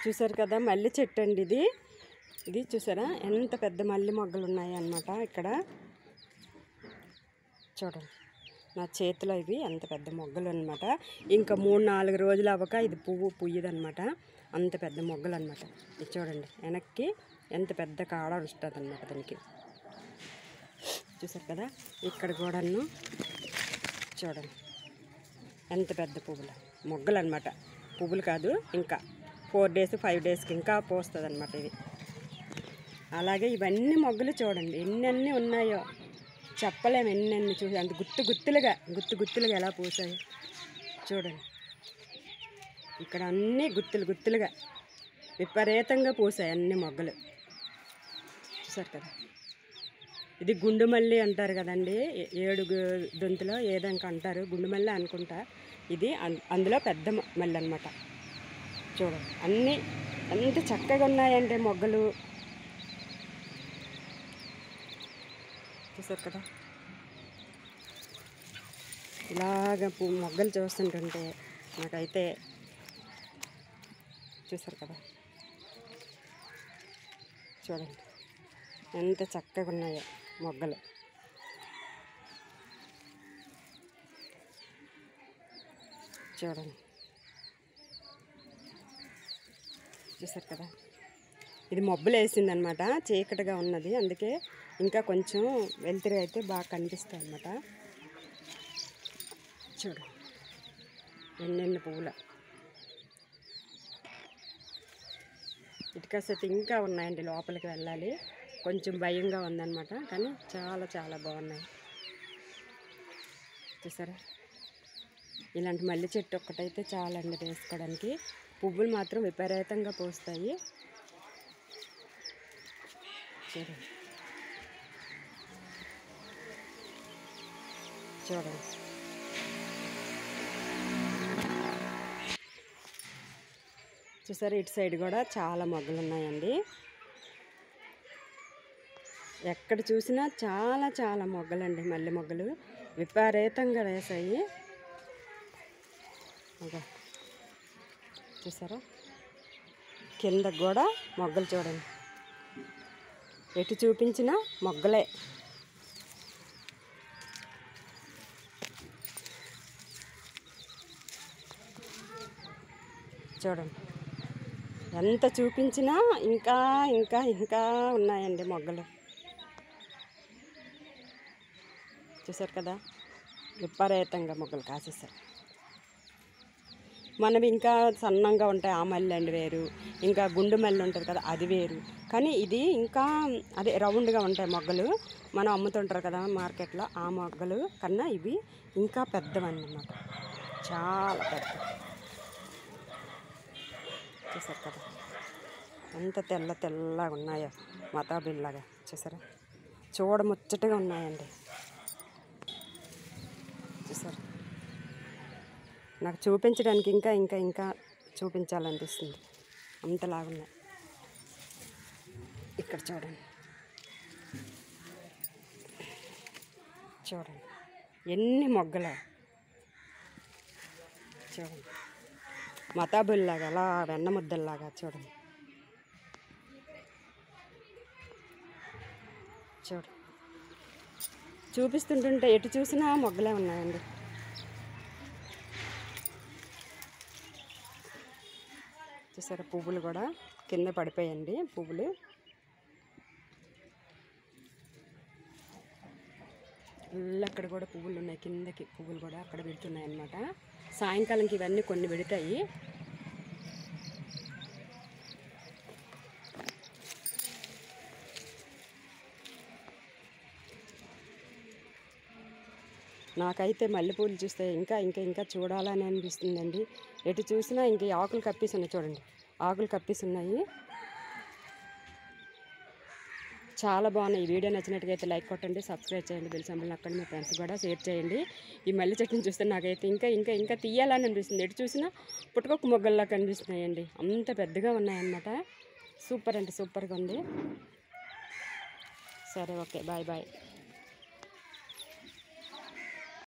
చూసారు కదా మల్లె చెట్టు అండి ఇది. ఇది చూసారా ఎంత పెద్ద మల్లె మొగ్గలు ఉన్నాయి అన్నమాట. ఇక్కడ చూడండి నా చేతిలో ఇవి ఎంత పెద్ద మొగ్గలు అనమాట. ఇంకా 3-4 రోజులు అవ్వక ఇది పువ్వు పుయ్యదనమాట. అంత పెద్ద మొగ్గలు అనమాట. ఇది చూడండి వెనక్కి ఎంత పెద్ద కాడ వస్తుంది అనమాట దానికి. చూసారు కదా ఇక్కడ కూడాను చూడండి ఎంత పెద్ద పువ్వులు మొగ్గలు అనమాట. పువ్వులు కాదు, ఇంకా 4 days 5 daysకి ఇంకా పోస్తుంది అనమాట ఇది. అలాగే ఇవన్నీ మొగ్గలు చూడండి ఎన్ని ఉన్నాయో చెప్పలేము. ఎన్ని చూసి అంత గుత్తులుగా ఎలా పూసాయో చూడండి. ఇక్కడ అన్నీ గుత్తులుగా విపరీతంగా పూసాయి అన్ని మొగ్గలు. చూసారు కదా ఇది గుండు మల్లి అంటారు కదండి. 7 దొంతులో ఏదంక అంటారు, గుండు మల్లి అనుకుంటా. ఇది అందులో పెద్ద మల్లి అనమాట. చూడండి అన్నీ ఎంత చక్కగా ఉన్నాయంటే మొగ్గలు. చూసారు కదా ఇలాగ మొగ్గలు చూస్తుంటుంటే నాకైతే చూసారు కదా చూడండి ఎంత చక్కగా ఉన్నాయో మొగ్గలు. చూడండి చూసారు కదా ఇది మబ్బులు వేసిందనమాట, చీకటిగా ఉన్నది. అందుకే ఇంకా కొంచెం వెలుతురు అయితే బాగా కనిపిస్తాయి అన్నమాట. చూడు ఎన్నెన్ని పువ్వులు. ఇటుకసెట్ ఇంకా ఉన్నాయండి, లోపలికి వెళ్ళాలి. కొంచెం భయంగా ఉందన్నమాట, కానీ చాలా బాగున్నాయి. చూసారా ఇలాంటి మల్లె చెట్టు ఒక్కటైతే చాలండి వేసుకోవడానికి. పువ్వులు మాత్రం విపరీతంగా పూస్తాయి. చూడండి చూసారా ఇటు సైడ్ కూడా చాలా మొగ్గలు ఉన్నాయండి. ఎక్కడ చూసినా చాలా మొగ్గలండి, మల్లె మొగ్గలు విపరీతంగా వేసాయి. చూసారా కింద కూడా మొగ్గలు చూడండి, ఎటు చూపించినా మొగ్గలే. చూడండి ఎంత చూపించినా ఇంకా ఉన్నాయండి మొగ్గలు. చూసారు కదా విపరీతంగా మొగ్గలు కాసేసారు. మనవి ఇంకా సన్నంగా ఉంటాయి ఆ మల్లె అండి వేరు, ఇంకా గుండు మల్లె ఉంటుంది కదా అది వేరు. కానీ ఇది ఇంకా అదే రౌండ్గా ఉంటాయి మొగ్గలు, మనం అమ్ముతుంటారు కదా మార్కెట్లో. ఆ మొగ్గలు కన్నా ఇవి ఇంకా పెద్దవన్నమాట, చాలా పెద్ద. చూసారు కదా ఎంత తెల్లగా ఉన్నాయో మతాబిల్లాగా. చూసారా చూడముచ్చటగా ఉన్నాయండి. చూసారు నాకు చూపించడానికి ఇంకా చూపించాలనిపిస్తుంది, అంతలాగున్నాయి. ఇక్కడ చూడండి ఎన్ని మొగ్గలు. చూడండి మతాబుల్లాగా అలా వెన్న ముద్దల్లాగా. చూడండి చూపిస్తుంటుంటే ఎటు చూసినా మొగ్గలే ఉన్నాయండి. చూసారా పువ్వులు కూడా కింద పడిపోయండి పువ్వులు. అక్కడ కూడా పువ్వులు ఉన్నాయి, కిందకి పువ్వులు కూడా అక్కడ పెడుతున్నాయి అన్నమాట. సాయంకాలంకి ఇవన్నీ కొన్ని పెడతాయి. నాకైతే మల్లెపూలు చూస్తే ఇంకా చూడాలని అనిపిస్తుందండి. ఎటు చూసినా ఇంక ఆకులు కప్పేసి ఉన్నాయి. చూడండి ఆకులు కప్పేసి ఉన్నాయి, చాలా బాగున్నాయి. ఈ వీడియో నచ్చినట్టుగా లైక్ కొట్టండి, సబ్స్క్రైబ్ చేయండి, బెల్ సింబల్ నొక్కండి, మీ ఫ్రెండ్స్ కూడా షేర్ చేయండి. ఈ మల్లె చెట్టుని చూస్తే నాకైతే ఇంకా తీయాలని అనిపిస్తుంది. ఎటు చూసినా పుట్టుకొక్క మొగ్గల్లా కనిపిస్తున్నాయండి, అంత పెద్దగా ఉన్నాయన్నమాట. సూపర్ అంటే సూపర్గా ఉంది. సరే ఓకే బాయ్.